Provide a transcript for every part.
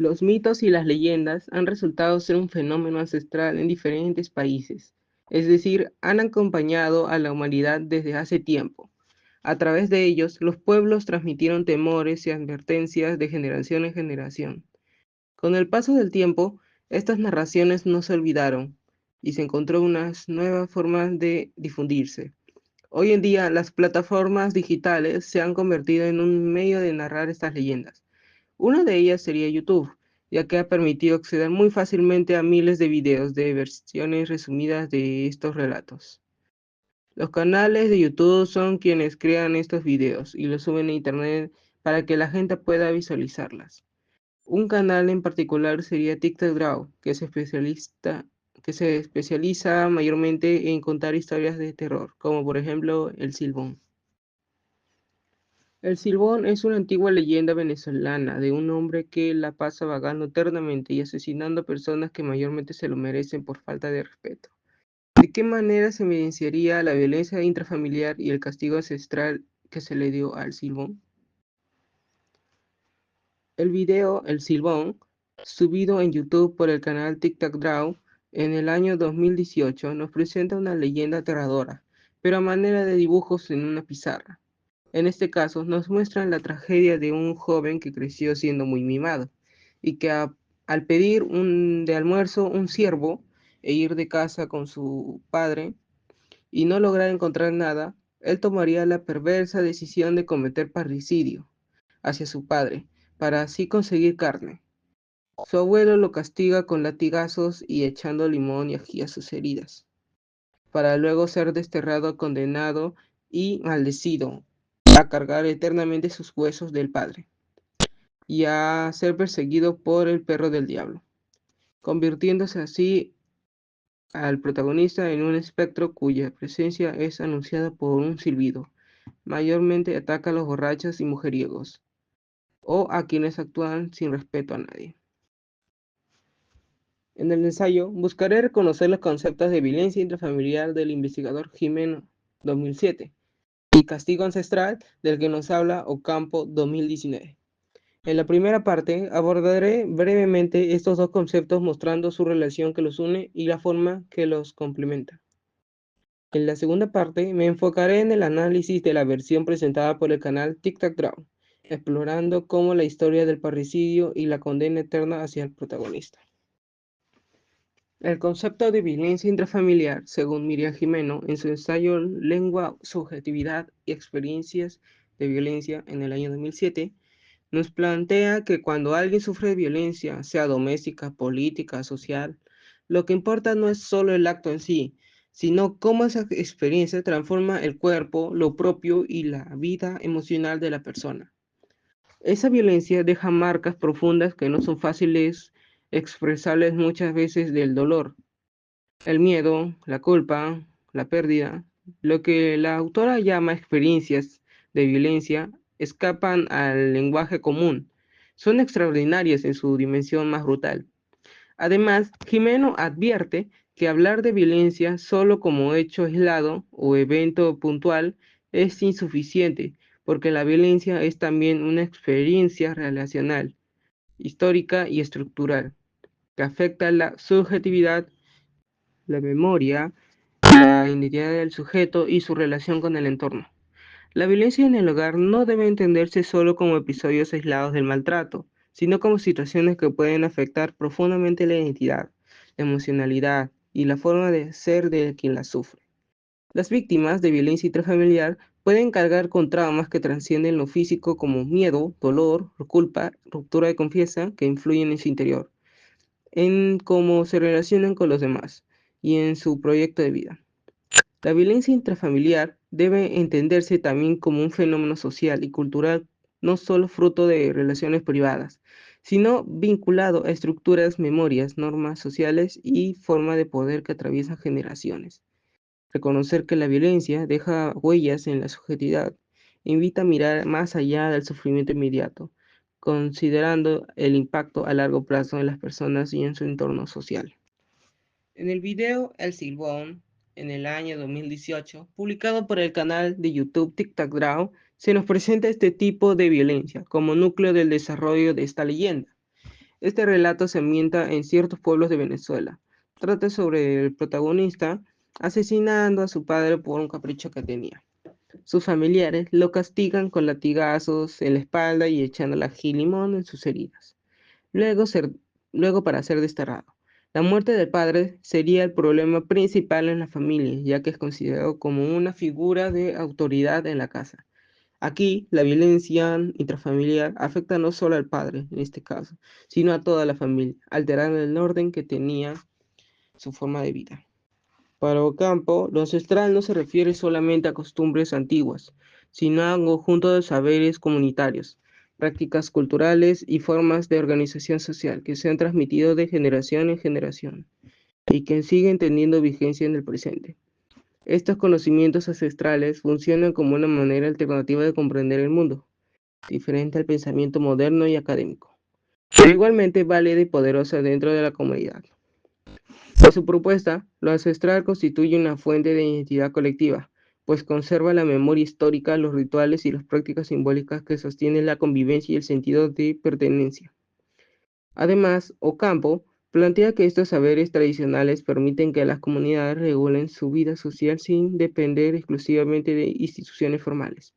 Los mitos y las leyendas han resultado ser un fenómeno ancestral en diferentes países, es decir, han acompañado a la humanidad desde hace tiempo. A través de ellos, los pueblos transmitieron temores y advertencias de generación en generación. Con el paso del tiempo, estas narraciones no se olvidaron y se encontró unas nuevas formas de difundirse. Hoy en día, las plataformas digitales se han convertido en un medio de narrar estas leyendas. Una de ellas sería YouTube, ya que ha permitido acceder muy fácilmente a miles de videos de versiones resumidas de estos relatos. Los canales de YouTube son quienes crean estos videos y los suben a internet para que la gente pueda visualizarlas. Un canal en particular sería TikTok Draw, que se especializa mayormente en contar historias de terror, como por ejemplo El Silbón. El Silbón es una antigua leyenda venezolana de un hombre que la pasa vagando eternamente y asesinando a personas que mayormente se lo merecen por falta de respeto. ¿De qué manera se evidenciaría la violencia intrafamiliar y el castigo ancestral que se le dio al Silbón? El video El Silbón, subido en YouTube por el canal TikTok Draw en el año 2018, nos presenta una leyenda aterradora, pero a manera de dibujos en una pizarra. En este caso, nos muestran la tragedia de un joven que creció siendo muy mimado y que al pedir de almuerzo un ciervo e ir de casa con su padre y no lograr encontrar nada, él tomaría la perversa decisión de cometer parricidio hacia su padre para así conseguir carne. Su abuelo lo castiga con latigazos y echando limón y ají a sus heridas, para luego ser desterrado, condenado y maldecido a cargar eternamente sus huesos del padre y a ser perseguido por el perro del diablo, convirtiéndose así al protagonista en un espectro cuya presencia es anunciada por un silbido. Mayormente ataca a los borrachos y mujeriegos, o a quienes actúan sin respeto a nadie. En el ensayo, buscaré reconocer los conceptos de violencia intrafamiliar del investigador Jimeno 2007 y castigo ancestral del que nos habla Ocampo 2019. En la primera parte abordaré brevemente estos dos conceptos mostrando su relación que los une y la forma que los complementa. En la segunda parte me enfocaré en el análisis de la versión presentada por el canal TikTok Draw, explorando cómo la historia del parricidio y la condena eterna hacia el protagonista. El concepto de violencia intrafamiliar, según Miriam Jimeno, en su ensayo Lengua, Subjetividad y Experiencias de Violencia en el año 2007, nos plantea que cuando alguien sufre violencia, sea doméstica, política, social, lo que importa no es solo el acto en sí, sino cómo esa experiencia transforma el cuerpo, lo propio y la vida emocional de la persona. Esa violencia deja marcas profundas que no son fáciles expresables muchas veces del dolor, el miedo, la culpa, la pérdida, lo que la autora llama experiencias de violencia, escapan al lenguaje común. Son extraordinarias en su dimensión más brutal. Además, Jimeno advierte que hablar de violencia solo como hecho aislado o evento puntual es insuficiente, porque la violencia es también una experiencia relacional, histórica y estructural, que afecta la subjetividad, la memoria, la identidad del sujeto y su relación con el entorno. La violencia en el hogar no debe entenderse solo como episodios aislados del maltrato, sino como situaciones que pueden afectar profundamente la identidad, la emocionalidad y la forma de ser de quien la sufre. Las víctimas de violencia intrafamiliar pueden cargar con traumas que trascienden lo físico como miedo, dolor, culpa, ruptura de confianza que influyen en su interior, en cómo se relacionan con los demás y en su proyecto de vida. La violencia intrafamiliar debe entenderse también como un fenómeno social y cultural, no solo fruto de relaciones privadas, sino vinculado a estructuras, memorias, normas sociales y forma de poder que atraviesan generaciones. Reconocer que la violencia deja huellas en la subjetividad invita a mirar más allá del sufrimiento inmediato, considerando el impacto a largo plazo en las personas y en su entorno social. En el video El Silbón, en el año 2018, publicado por el canal de YouTube TikTok Draw, se nos presenta este tipo de violencia como núcleo del desarrollo de esta leyenda. Este relato se ambienta en ciertos pueblos de Venezuela. Trata sobre el protagonista asesinando a su padre por un capricho que tenía. Sus familiares lo castigan con latigazos en la espalda y echando ají limón en sus heridas. Luego, luego para ser desterrado. La muerte del padre sería el problema principal en la familia, ya que es considerado como una figura de autoridad en la casa. Aquí, la violencia intrafamiliar afecta no solo al padre, en este caso, sino a toda la familia, alterando el orden que tenía su forma de vida. Para Ocampo, lo ancestral no se refiere solamente a costumbres antiguas, sino a un conjunto de saberes comunitarios, prácticas culturales y formas de organización social que se han transmitido de generación en generación y que siguen teniendo vigencia en el presente. Estos conocimientos ancestrales funcionan como una manera alternativa de comprender el mundo, diferente al pensamiento moderno y académico, pero igualmente válida y poderosa dentro de la comunidad. En su propuesta, lo ancestral constituye una fuente de identidad colectiva, pues conserva la memoria histórica, los rituales y las prácticas simbólicas que sostienen la convivencia y el sentido de pertenencia. Además, Ocampo plantea que estos saberes tradicionales permiten que las comunidades regulen su vida social sin depender exclusivamente de instituciones formales,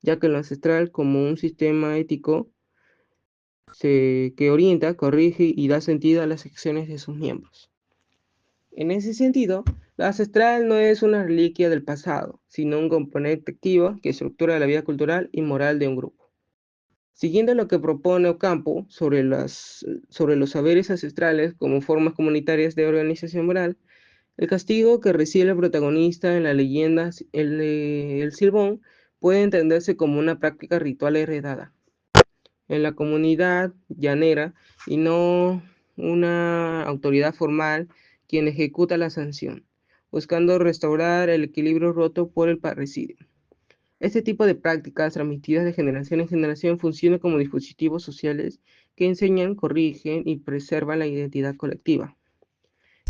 ya que lo ancestral como un sistema ético que orienta, corrige y da sentido a las acciones de sus miembros. En ese sentido, la ancestral no es una reliquia del pasado, sino un componente activo que estructura la vida cultural y moral de un grupo. Siguiendo lo que propone Ocampo sobre los saberes ancestrales como formas comunitarias de organización moral, el castigo que recibe el protagonista en la leyenda El Silbón puede entenderse como una práctica ritual heredada en la comunidad llanera y no una autoridad formal quien ejecuta la sanción, buscando restaurar el equilibrio roto por el parricidio. Este tipo de prácticas transmitidas de generación en generación funcionan como dispositivos sociales que enseñan, corrigen y preservan la identidad colectiva.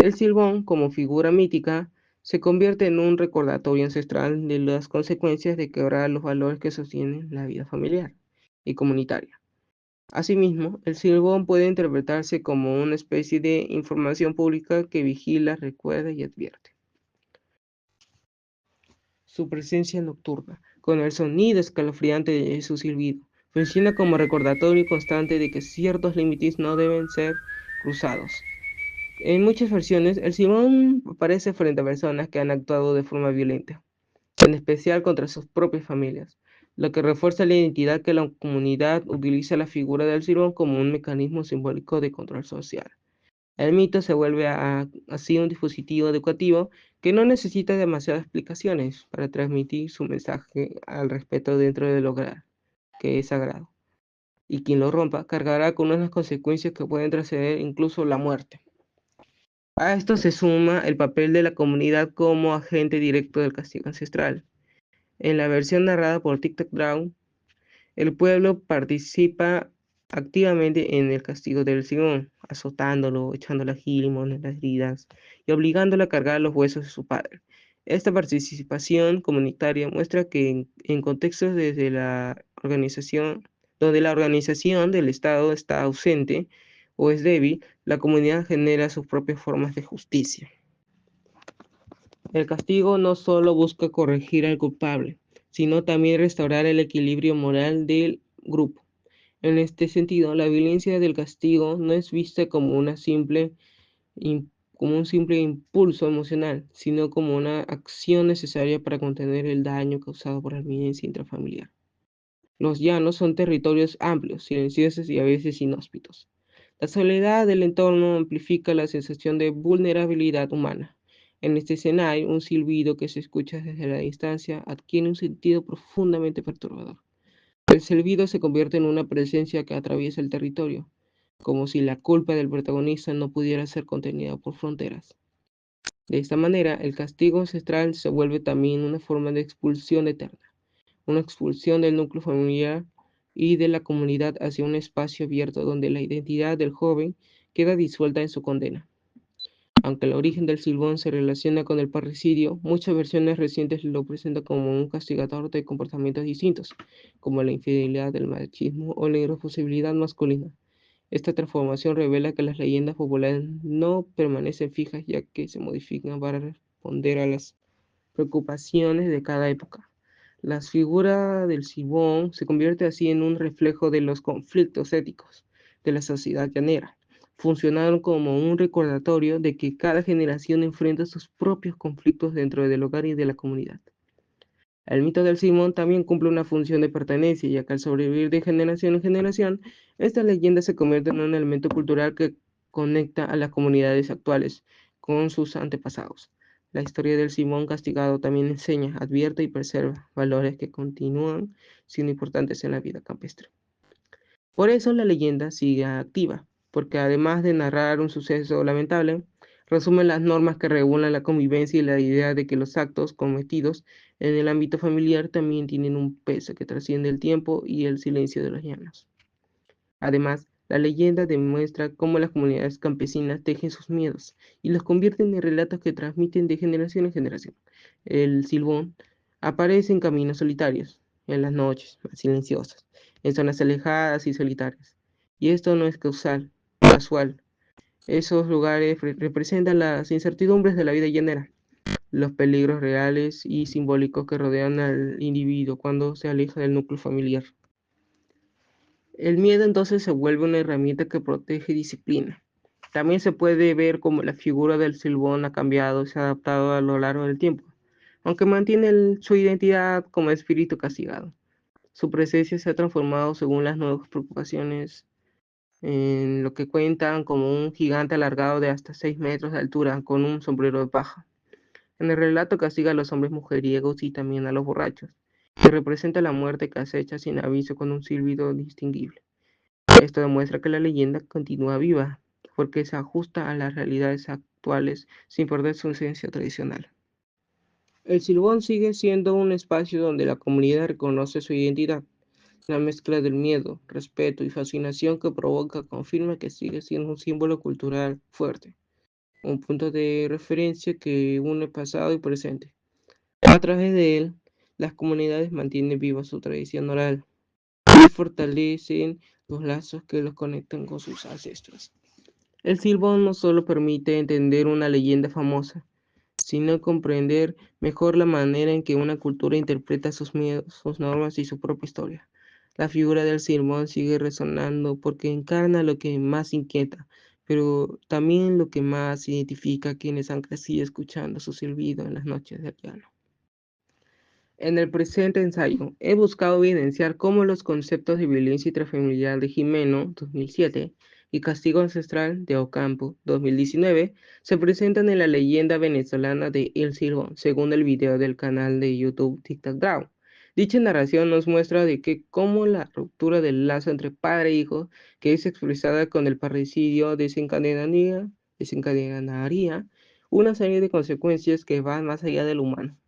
El silbón, como figura mítica, se convierte en un recordatorio ancestral de las consecuencias de quebrar los valores que sostienen la vida familiar y comunitaria. Asimismo, el silbón puede interpretarse como una especie de información pública que vigila, recuerda y advierte. Su presencia nocturna, con el sonido escalofriante de su silbido, funciona como recordatorio constante de que ciertos límites no deben ser cruzados. En muchas versiones, el silbón aparece frente a personas que han actuado de forma violenta, en especial contra sus propias familias, lo que refuerza la identidad que la comunidad utiliza la figura del silbón como un mecanismo simbólico de control social. El mito se vuelve así un dispositivo educativo que no necesita demasiadas explicaciones para transmitir su mensaje al respeto dentro del hogar, que es sagrado. Y quien lo rompa cargará con unas consecuencias que pueden trascender incluso la muerte. A esto se suma el papel de la comunidad como agente directo del castigo ancestral. En la versión narrada por TikTok Brown, el pueblo participa activamente en el castigo del Sigón, azotándolo, echándole ají, limón en las heridas y obligándolo a cargar los huesos de su padre. Esta participación comunitaria muestra que en contextos donde la organización del Estado está ausente o es débil, la comunidad genera sus propias formas de justicia. El castigo no solo busca corregir al culpable, sino también restaurar el equilibrio moral del grupo. En este sentido, la violencia del castigo no es vista como como un simple impulso emocional, sino como una acción necesaria para contener el daño causado por la violencia intrafamiliar. Los llanos son territorios amplios, silenciosos y a veces inhóspitos. La soledad del entorno amplifica la sensación de vulnerabilidad humana. En este escenario, un silbido que se escucha desde la distancia adquiere un sentido profundamente perturbador. El silbido se convierte en una presencia que atraviesa el territorio, como si la culpa del protagonista no pudiera ser contenida por fronteras. De esta manera, el castigo ancestral se vuelve también una forma de expulsión eterna, una expulsión del núcleo familiar y de la comunidad hacia un espacio abierto donde la identidad del joven queda disuelta en su condena. Aunque el origen del silbón se relaciona con el parricidio, muchas versiones recientes lo presentan como un castigador de comportamientos distintos, como la infidelidad, el machismo o la irresponsabilidad masculina. Esta transformación revela que las leyendas populares no permanecen fijas, ya que se modifican para responder a las preocupaciones de cada época. La figura del Silbón se convierte así en un reflejo de los conflictos éticos de la sociedad llanera. Funcionaron como un recordatorio de que cada generación enfrenta sus propios conflictos dentro del hogar y de la comunidad. El mito del Silbón también cumple una función de pertenencia, ya que al sobrevivir de generación en generación, esta leyenda se convierte en un elemento cultural que conecta a las comunidades actuales con sus antepasados. La historia del Silbón castigado también enseña, advierte y preserva valores que continúan siendo importantes en la vida campestre. Por eso la leyenda sigue activa, porque además de narrar un suceso lamentable, resume las normas que regulan la convivencia y la idea de que los actos cometidos en el ámbito familiar también tienen un peso que trasciende el tiempo y el silencio de los llanos. Además, la leyenda demuestra cómo las comunidades campesinas tejen sus miedos y los convierten en relatos que transmiten de generación en generación. El silbón aparece en caminos solitarios, en las noches más silenciosas, en zonas alejadas y solitarias. Y esto no es casual. Esos lugares representan las incertidumbres de la vida llanera, los peligros reales y simbólicos que rodean al individuo cuando se aleja del núcleo familiar. El miedo entonces se vuelve una herramienta que protege y disciplina. También se puede ver como la figura del Silbón ha cambiado y se ha adaptado a lo largo del tiempo, aunque mantiene su identidad como espíritu castigado. Su presencia se ha transformado según las nuevas preocupaciones, en lo que cuentan como un gigante alargado de hasta 6 metros de altura con un sombrero de paja. En el relato castiga a los hombres mujeriegos y también a los borrachos, y representa la muerte que acecha sin aviso con un silbido distinguible. Esto demuestra que la leyenda continúa viva, porque se ajusta a las realidades actuales sin perder su esencia tradicional. El Silbón sigue siendo un espacio donde la comunidad reconoce su identidad. La mezcla del miedo, respeto y fascinación que provoca confirma que sigue siendo un símbolo cultural fuerte, un punto de referencia que une pasado y presente. A través de él, las comunidades mantienen viva su tradición oral y fortalecen los lazos que los conectan con sus ancestros. El silbón no solo permite entender una leyenda famosa, sino comprender mejor la manera en que una cultura interpreta sus miedos, sus normas y su propia historia. La figura del silbón sigue resonando porque encarna lo que más inquieta, pero también lo que más identifica a quienes han crecido escuchando su silbido en las noches del llano. En el presente ensayo, he buscado evidenciar cómo los conceptos de violencia intrafamiliar de Gimeno, 2007, y castigo ancestral de Ocampo, 2019, se presentan en la leyenda venezolana de El Silbón, según el video del canal de YouTube TikTok Draw. Dicha narración nos muestra de que cómo la ruptura del lazo entre padre e hijo, que es expresada con el parricidio, desencadenaría una serie de consecuencias que van más allá del humano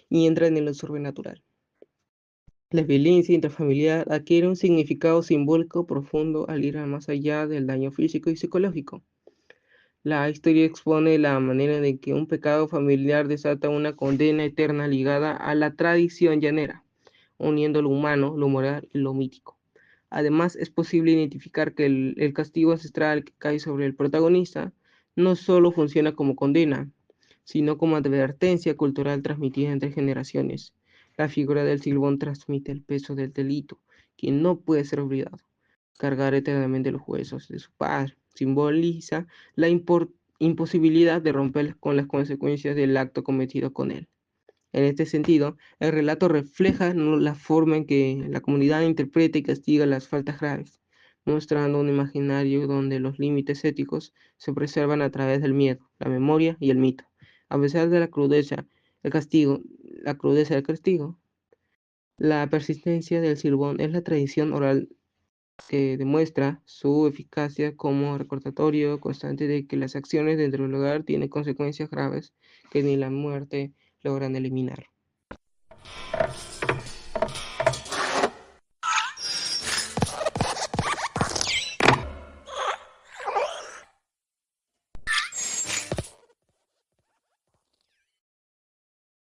y entran en lo sobrenatural. La violencia intrafamiliar adquiere un significado simbólico profundo al ir más allá del daño físico y psicológico. La historia expone la manera en que un pecado familiar desata una condena eterna ligada a la tradición llanera, uniendo lo humano, lo moral y lo mítico. Además, es posible identificar que el castigo ancestral que cae sobre el protagonista no solo funciona como condena, sino como advertencia cultural transmitida entre generaciones. La figura del Silbón transmite el peso del delito, que no puede ser olvidado. Cargar eternamente los huesos de su padre simboliza la imposibilidad de romper con las consecuencias del acto cometido con él. En este sentido, el relato refleja la forma en que la comunidad interpreta y castiga las faltas graves, mostrando un imaginario donde los límites éticos se preservan a través del miedo, la memoria y el mito. A pesar de la crudeza del castigo, la persistencia del Silbón es la tradición oral que demuestra su eficacia como recordatorio constante de que las acciones dentro del hogar tienen consecuencias graves que ni la muerte logran eliminar.